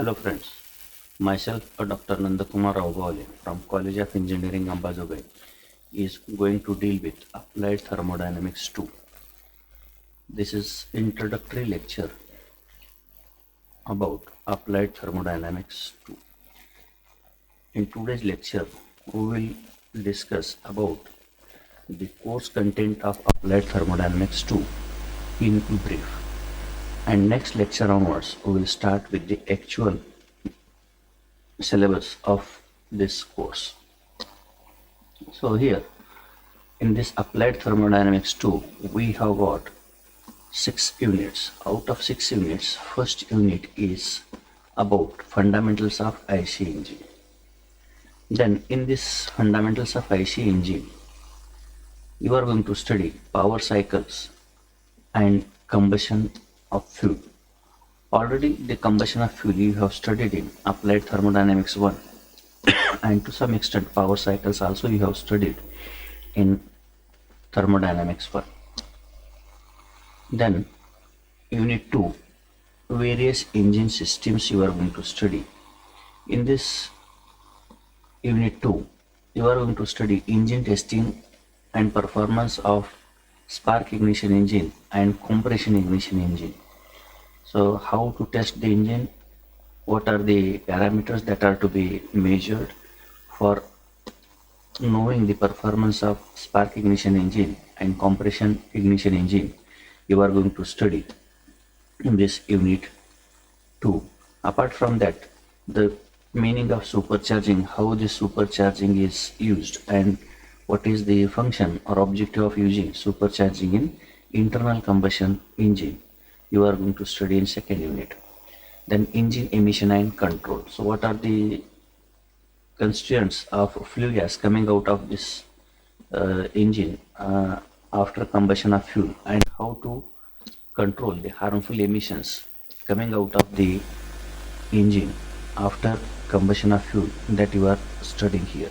Hello friends, myself Dr. Nandakumar Raugawale from College of Engineering Ambazogai is going to deal with Applied Thermodynamics 2. This is introductory lecture about Applied Thermodynamics 2. In today's lecture, we will discuss about the course content of Applied Thermodynamics 2 in brief. And next lecture onwards, we will start with the actual syllabus of this course. So here in this Applied Thermodynamics 2, we have got 6 units. Out of 6 units, first unit is about fundamentals of IC engine. Then in this fundamentals of IC engine, you are going to study power cycles and combustion of fuel. Already the combustion of fuel you have studied in Applied Thermodynamics 1 and to some extent power cycles also you have studied in Thermodynamics 1. Then unit 2, various engine systems you are going to study. In this unit 2, you are going to study engine testing and performance of spark ignition engine and compression ignition engine. So how to test the engine, what are the parameters that are to be measured for knowing the performance of spark ignition engine and compression ignition engine, you are going to study in this unit 2. Apart from that, the meaning of supercharging, how this supercharging is used and what is the function or objective of using supercharging in internal combustion engine, you are going to study in second unit. Then engine emission and control. So what are the constituents of flue gas coming out of this engine after combustion of fuel and how to control the harmful emissions coming out of the engine after combustion of fuel, that you are studying here.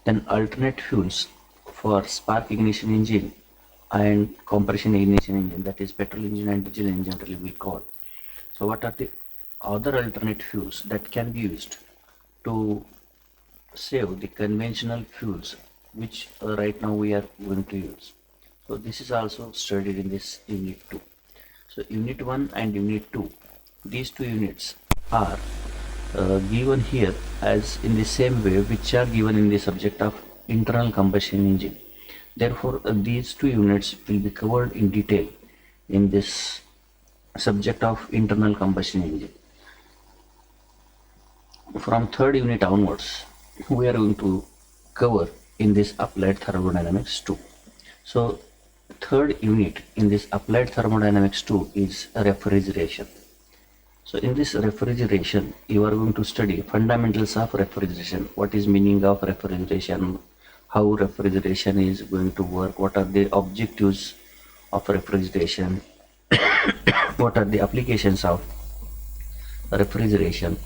Then alternate fuels for spark ignition engine and compression ignition engine, that is petrol engine and diesel engine generally we call. So what are the other alternate fuels that can be used to save the conventional fuels which right now we are going to use. So this is also studied in this unit 2. So unit 1 and unit 2, these two units are given here as in the same way which are given in the subject of internal combustion engine. Therefore these two units will be covered in detail in this subject of internal combustion engine. From third unit onwards, we are going to cover in this Applied Thermodynamics 2. So third unit in this Applied Thermodynamics 2 is refrigeration. So in this refrigeration, you are going to study fundamentals of refrigeration. What is meaning of refrigeration? How refrigeration is going to work? What are the objectives of refrigeration? What are the applications of refrigeration?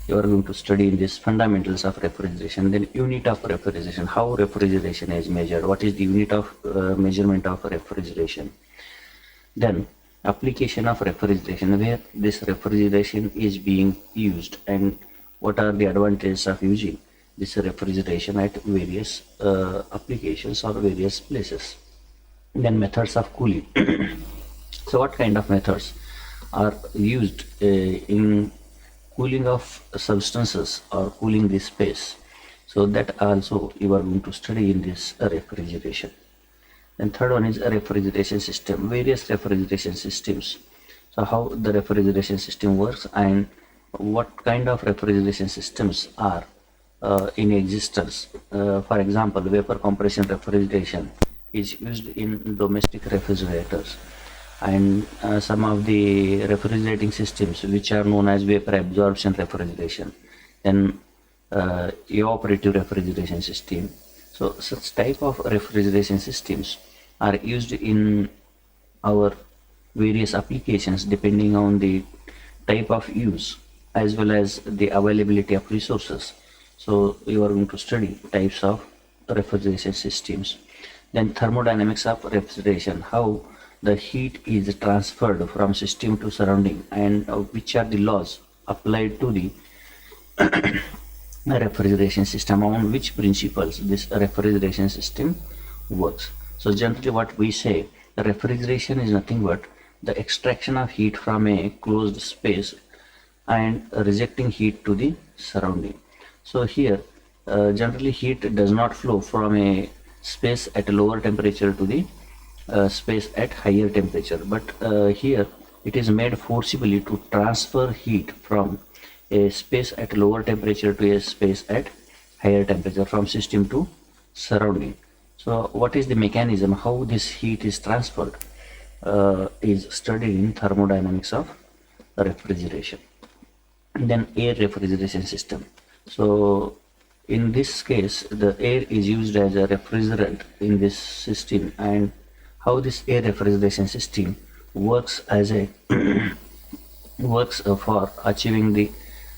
You are going to study in this fundamentals of refrigeration. Then unit of refrigeration, how refrigeration is measured, what is the unit of measurement of refrigeration. Then application of refrigeration, where this refrigeration is being used and what are the advantages of using this refrigeration at various applications or various places. Then methods of cooling. So what kind of methods are used in cooling of substances or cooling the space? So that also you are going to study in this refrigeration. And third one is a refrigeration system, various refrigeration systems. So how the refrigeration system works and what kind of refrigeration systems are in existence. For example, vapor compression refrigeration is used in domestic refrigerators, and some of the refrigerating systems which are known as vapor absorption refrigeration, then evaporative refrigeration system. So such type of refrigeration systems are used in our various applications depending on the type of use as well as the availability of resources. So you are going to study types of refrigeration systems. Then thermodynamics of refrigeration, how the heat is transferred from system to surrounding and which are the laws applied to the refrigeration system, on which principles this refrigeration system works. So generally what we say, the refrigeration is nothing but the extraction of heat from a closed space and rejecting heat to the surrounding. So here generally heat does not flow from a space at a lower temperature to the space at higher temperature, but here it is made forcibly to transfer heat from a space at lower temperature to a space at higher temperature, from system to surrounding. So what is the mechanism how this heat is transferred is studied in thermodynamics of refrigeration. And then air refrigeration system. So in this case the air is used as a refrigerant in this system, and how this air refrigeration system works as a works for achieving the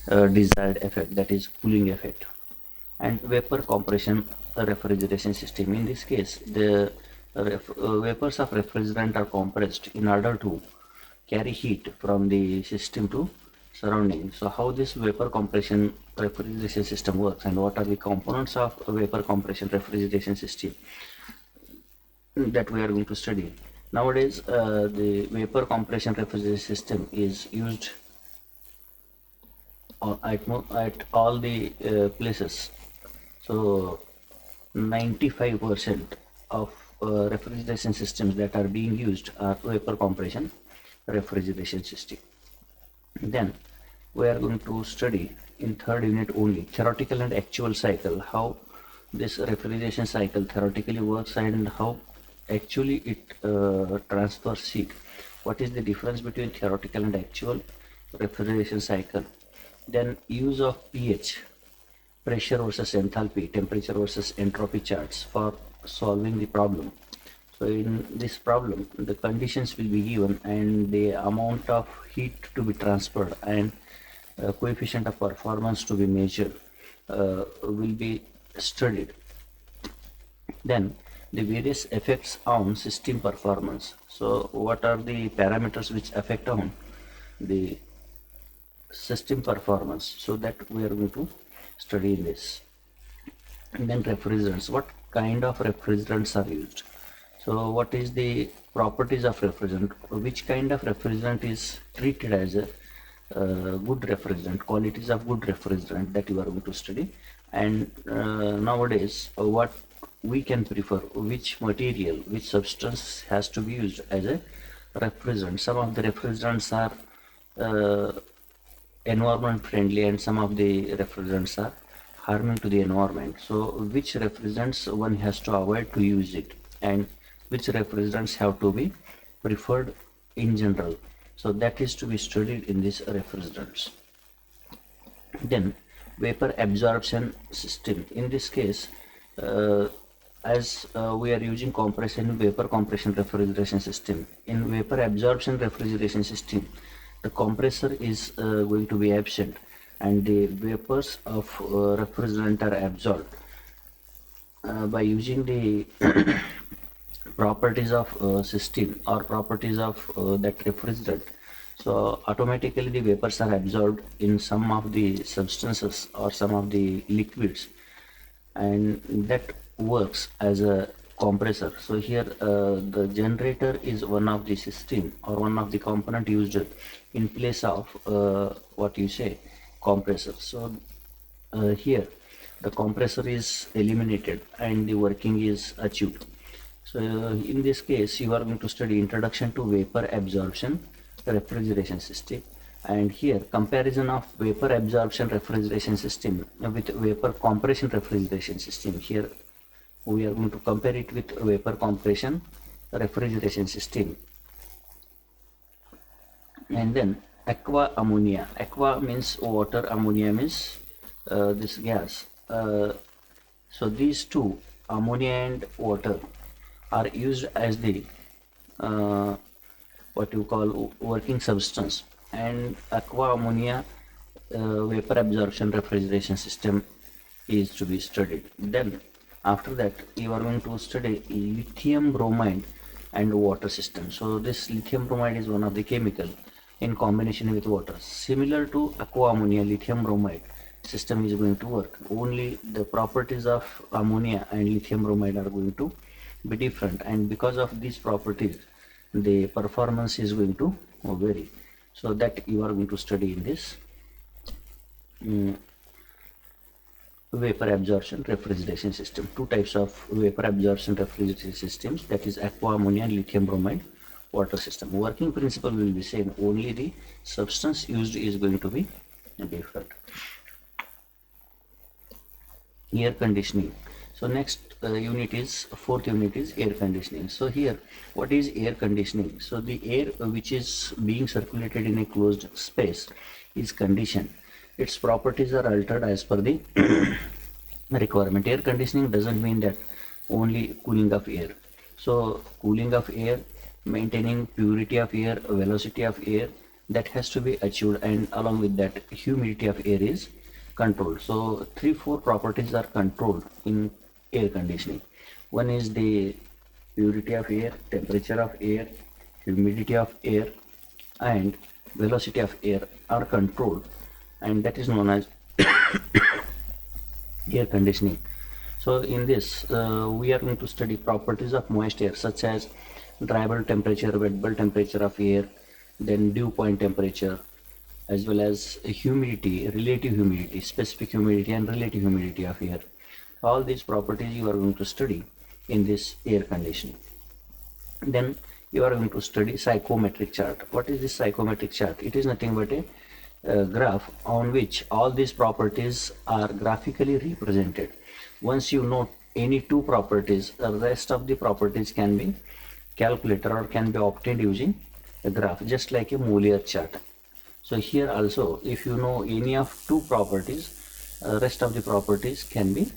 desired effect, that is cooling effect. And vapor compression refrigeration system, in this case the vapors of refrigerant are compressed in order to carry heat from the system to surrounding. So how this vapor compression refrigeration system works and what are the components of vapor compression refrigeration system, that we are going to study. Nowadays the vapor compression refrigeration system is used at all the places. So 95% of refrigeration systems that are being used are vapor compression refrigeration system. Then we are going to study in third unit only theoretical and actual cycle, how this refrigeration cycle theoretically works and how actually it transfers heat. What is the difference between theoretical and actual refrigeration cycle? Then use of pH, pressure versus enthalpy, temperature versus entropy charts for solving the problem. So in this problem the conditions will be given and the amount of heat to be transferred and coefficient of performance to be measured will be studied. Then the various effects on system performance. So what are the parameters which affect on the system performance? So that we are going to study this. And then refrigerants, what kind of refrigerants are used? So what is the properties of refrigerant, which kind of refrigerant is treated as a good refrigerant, qualities of good refrigerant, that you are going to study. And nowadays what we can prefer, which material, which substance has to be used as a refrigerant. Some of the refrigerants are environment friendly and some of the refrigerants are harming to the environment. So which refrigerants one has to avoid to use it and which refrigerants have to be preferred in general. So that is to be studied in these refrigerants. Then vapor absorption system. In this case as we are using compression vapor compression refrigeration system, in vapor absorption refrigeration system the compressor is going to be absent and the vapors of refrigerant are absorbed by using the properties of system or properties of that refrigerant. So automatically the vapors are absorbed in some of the substances or some of the liquids, and that works as a compressor. So here the generator is one of the system or one of the component used in place of what you say compressor. So here the compressor is eliminated and the working is achieved. So in this case you are going to study introduction to vapor absorption refrigeration system, and here comparison of vapor absorption refrigeration system with vapor compression refrigeration system. Here we are going to compare it with vapor compression refrigeration system. And then aqua ammonia, aqua means water, ammonia means this gas. So these two, ammonia and water, are used as the what you call working substance, and aqua ammonia vapor absorption refrigeration system is to be studied. Then after that you are going to study lithium bromide and water system. So this lithium bromide is one of the chemical in combination with water. Similar to aqua ammonia lithium bromide system is going to work. Only the properties of ammonia and lithium bromide are going to be different, and because of these properties the performance is going to vary. So that you are going to study in this vapor absorption refrigeration system. Two types of vapor absorption refrigeration systems, that is aqua ammonia and lithium bromide water system. Working principle will be same, only the substance used is going to be different. Air conditioning. So next unit is fourth unit is air conditioning. So here, what is air conditioning? So the air which is being circulated in a closed space is conditioned. Its properties are altered as per the requirement. Air conditioning doesn't mean that only cooling of air. So cooling of air, maintaining purity of air, velocity of air, that has to be achieved, and along with that humidity of air is controlled. So 3-4 properties are controlled in air conditioning. One is the purity of air, temperature of air, humidity of air, and velocity of air are controlled, and that is known as air conditioning. So in this we are going to study properties of moist air, such as dry bulb temperature, wet bulb temperature of air, then dew point temperature, as well as humidity, relative humidity, specific humidity and relative humidity of air. All these properties you are going to study in this air conditioning. Then you are going to study psychometric chart. What is this psychometric chart? It is nothing but a graph on which all these properties are graphically represented. Once you know any two properties, the rest of the properties can be calculated or can be obtained using a graph, just like a Molière chart. So here also, if you know any of two properties, rest of the properties can be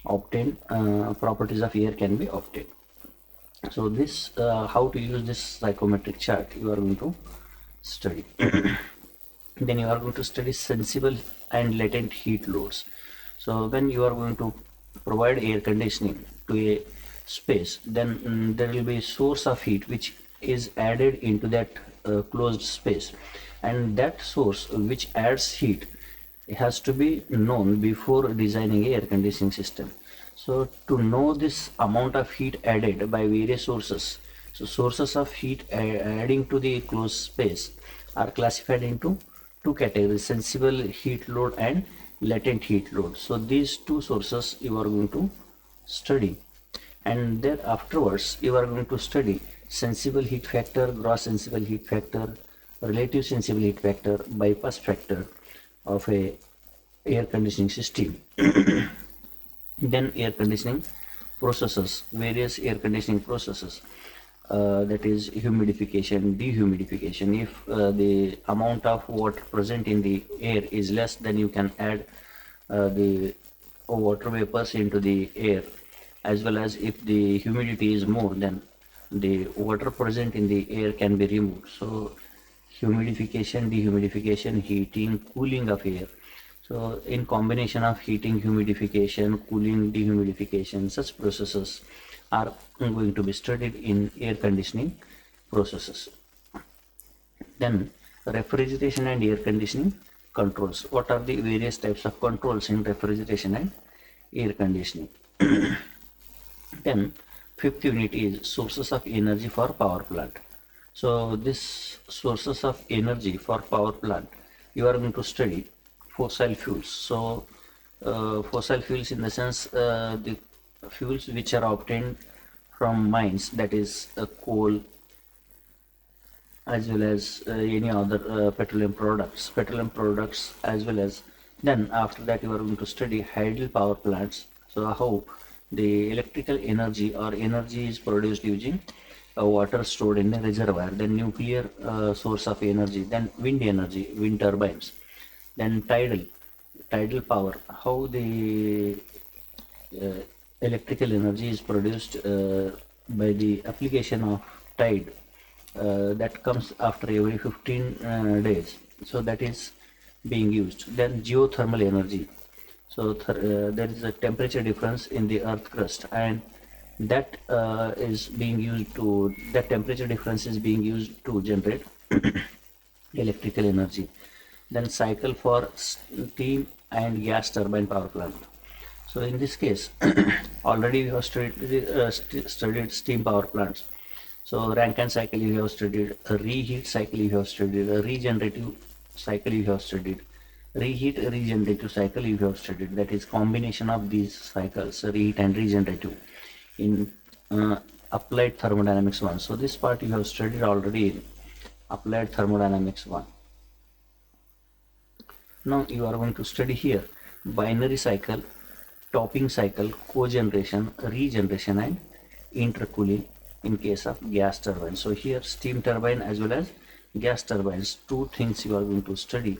obtained, properties of air can be obtained. So this how to use this psychometric chart you are going to study. Then you are going to study sensible and latent heat loads. So when you are going to provide air conditioning to a space, then there will be a source of heat which is added into that closed space, and that source which adds heat has to be known before designing a air conditioning system. So to know this amount of heat added by various sources, so sources of heat adding to the closed space are classified into two categories: sensible heat load and latent heat load. So these two sources you are going to study, and then afterwards you are going to study sensible heat factor, gross sensible heat factor, relative sensible heat factor, bypass factor of a air conditioning system. Then air conditioning processes, various air conditioning processes, that is humidification, dehumidification. If the amount of water present in the air is less, then you can add the water vapors into the air, as well as if the humidity is more, then the water present in the air can be removed. So humidification, dehumidification, heating, cooling of air. So in combination of heating, humidification, cooling, dehumidification, such processes are going to be studied in air conditioning processes. Then refrigeration and air conditioning controls. What are the various types of controls in refrigeration and air conditioning? Then fifth unit is sources of energy for power plant. So this sources of energy for power plant, you are going to study fossil fuels. So fossil fuels in the sense the fuels which are obtained from mines, that is coal, as well as any other petroleum products, as well as, then after that you are going to study hydel power plants. So how the electrical energy or energy is produced using water stored in the reservoir. Then nuclear source of energy, then wind energy, wind turbines, then tidal power, how the electrical energy is produced by the application of tide, that comes after every 15 days, so that is being used. Then geothermal energy, so there is a temperature difference in the earth crust, and that is being used to, that temperature difference is being used to generate electrical energy. Then cycle for steam and gas turbine power plant. So in this case, already we have studied steam power plants. So Rankine cycle you have studied, a reheat cycle you have studied, a regenerative cycle you have studied, reheat regenerative cycle you have studied. That is combination of these cycles, reheat and regenerative, in applied thermodynamics 1. So this part you have studied already in applied thermodynamics 1. Now you are going to study here binary cycle, topping cycle, cogeneration, regeneration and intercooling in case of gas turbine. So here steam turbine as well as gas turbines, two things you are going to study,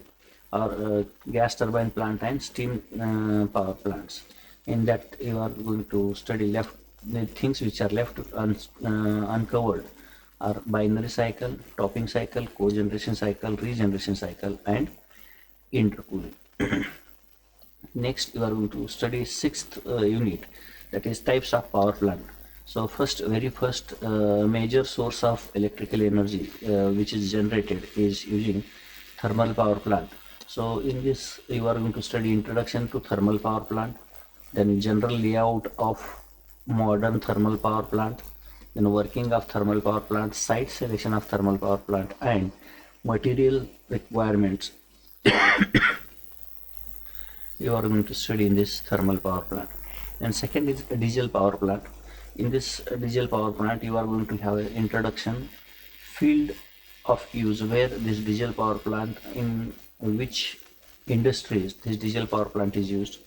or gas turbine plant and steam power plants. In that you are going to study left the things which are left uncovered are binary cycle, topping cycle, cogeneration cycle, regeneration cycle and intercooling. Next you are going to study sixth unit, that is types of power plant. So very first major source of electrical energy which is generated is using thermal power plant. So in this you are going to study introduction to thermal power plant, then general layout of modern thermal power plant, then working of thermal power plant, site selection of thermal power plant and material requirements you are going to study in this thermal power plant. And second is a diesel power plant. In this diesel power plant you are going to have an introduction, field of use, where this diesel power plant, in which industries this diesel power plant is used,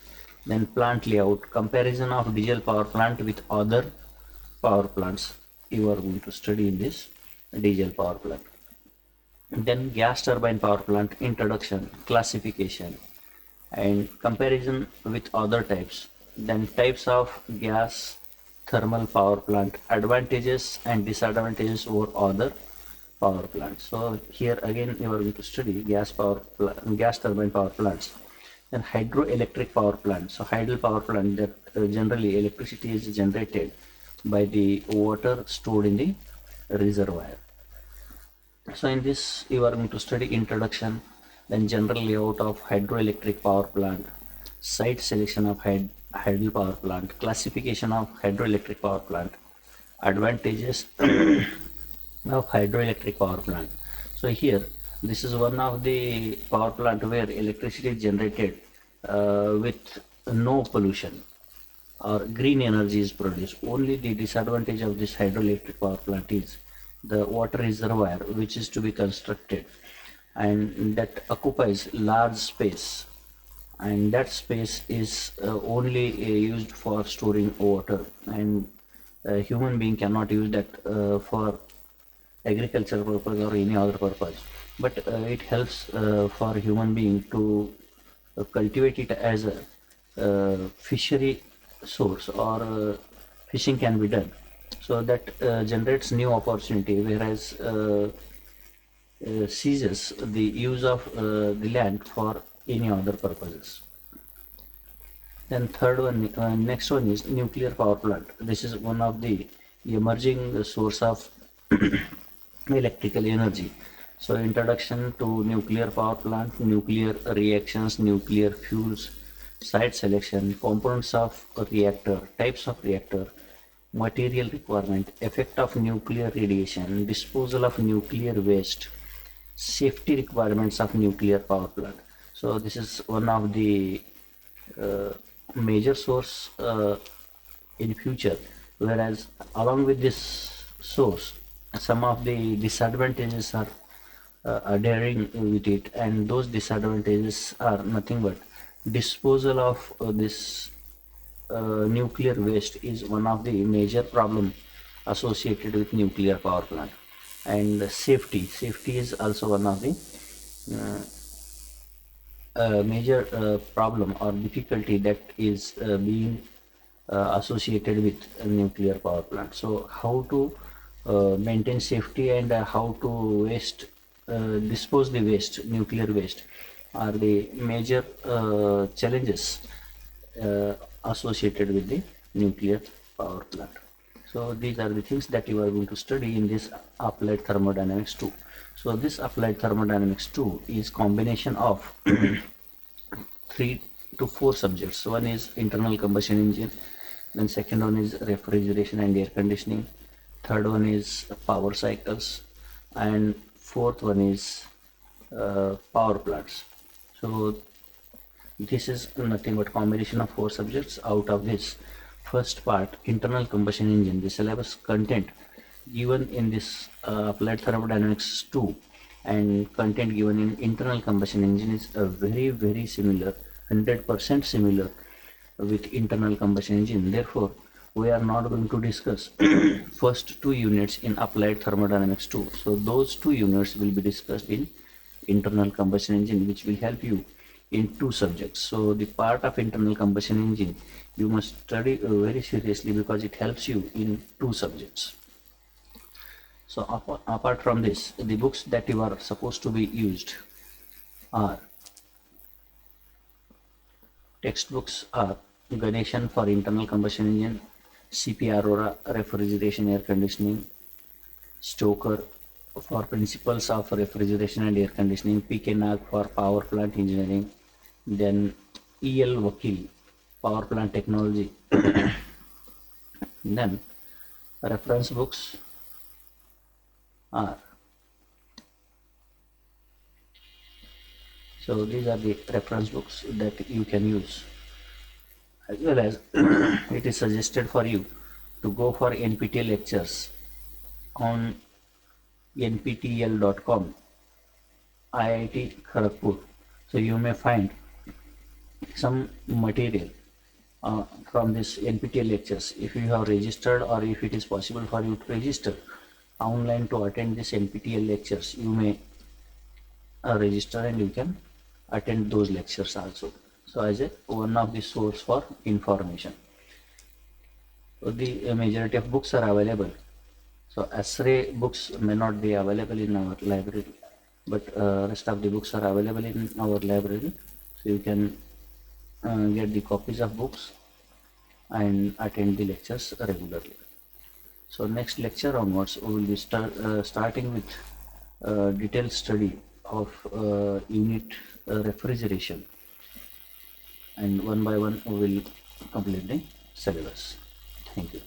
then plant layout, comparison of diesel power plant with other power plants you are going to study in this diesel power plant. Then gas turbine power plant, introduction, classification and comparison with other types. Then types of gas thermal power plant, advantages and disadvantages over other power plants. So here again you are going to study gas turbine power plants. Then hydroelectric power plant. So hydel power plant, that generally electricity is generated by the water stored in the reservoir. So in this you are going to study introduction, then general layout of hydroelectric power plant, site selection of hydel power plant, classification of hydroelectric power plant, advantages of hydroelectric power plant. So here this is one of the power plant where electricity is generated with no pollution, or green energy is produced. Only the disadvantage of this hydroelectric power plant is the water reservoir which is to be constructed, and that occupies large space, and that space is only used for storing water, and a human being cannot use that for agricultural purpose or any other purpose, but it helps for human being to cultivate it as a fishery source, or fishing can be done. So that generates new opportunity, whereas ceases the use of the land for any other purposes. Then next one is nuclear power plant. This is one of the emerging source of electrical energy. So introduction to nuclear power plant, nuclear reactions, nuclear fuels, site selection, components of a reactor, types of reactor, material requirement, effect of nuclear radiation, disposal of nuclear waste, safety requirements of nuclear power plant. So this is one of the major source in future, whereas along with this source some of the disadvantages are adhering with it, and those disadvantages are nothing but disposal of this nuclear waste is one of the major problem associated with nuclear power plant, and safety is also one of the major problem or difficulty that is being associated with a nuclear power plant. So how to maintain safety, and how to dispose the waste, nuclear waste, are the major challenges associated with the nuclear power plant. So these are the things that you are going to study in this applied thermodynamics 2. So this applied thermodynamics 2 is combination of 3 to 4 subjects. One is internal combustion engine, then second one is refrigeration and air conditioning, third one is power cycles, and fourth one is power plants. So this is nothing but combination of 4 subjects. Out of this first part, internal combustion engine, the syllabus content given in this applied thermodynamics 2 and content given in internal combustion engine is very similar, 100% similar with internal combustion engine. Therefore we are not going to discuss first 2 units in applied thermodynamics 2. So those 2 units will be discussed in internal combustion engine, which will help you in 2 subjects. So the part of internal combustion engine you must study very seriously because it helps you in 2 subjects. So apart from this, the books that you are supposed to be used are textbooks are Ganeshan for internal combustion engine, CP Arora refrigeration air conditioning, Stoker for principles of refrigeration and air conditioning, PK Nag for power plant engineering, then EL Vakil power plant technology. Then reference books are, so these are the reference books that you can use, as well as it is suggested for you to go for NPTEL lectures on nptel.com IIT Kharagpur. So you may find some material from this NPTEL lectures. If you have registered or if it is possible for you to register online to attend this NPTEL lectures, you may register and you can attend those lectures also. So as a one of the source for information. So the majority of books are available. So ASRE books may not be available in our library, but rest of the books are available in our library. So you can get the copies of books and attend the lectures regularly. So next lecture onwards we will be starting with detailed study of unit refrigeration, and one by one we will complete the syllabus. Thank you.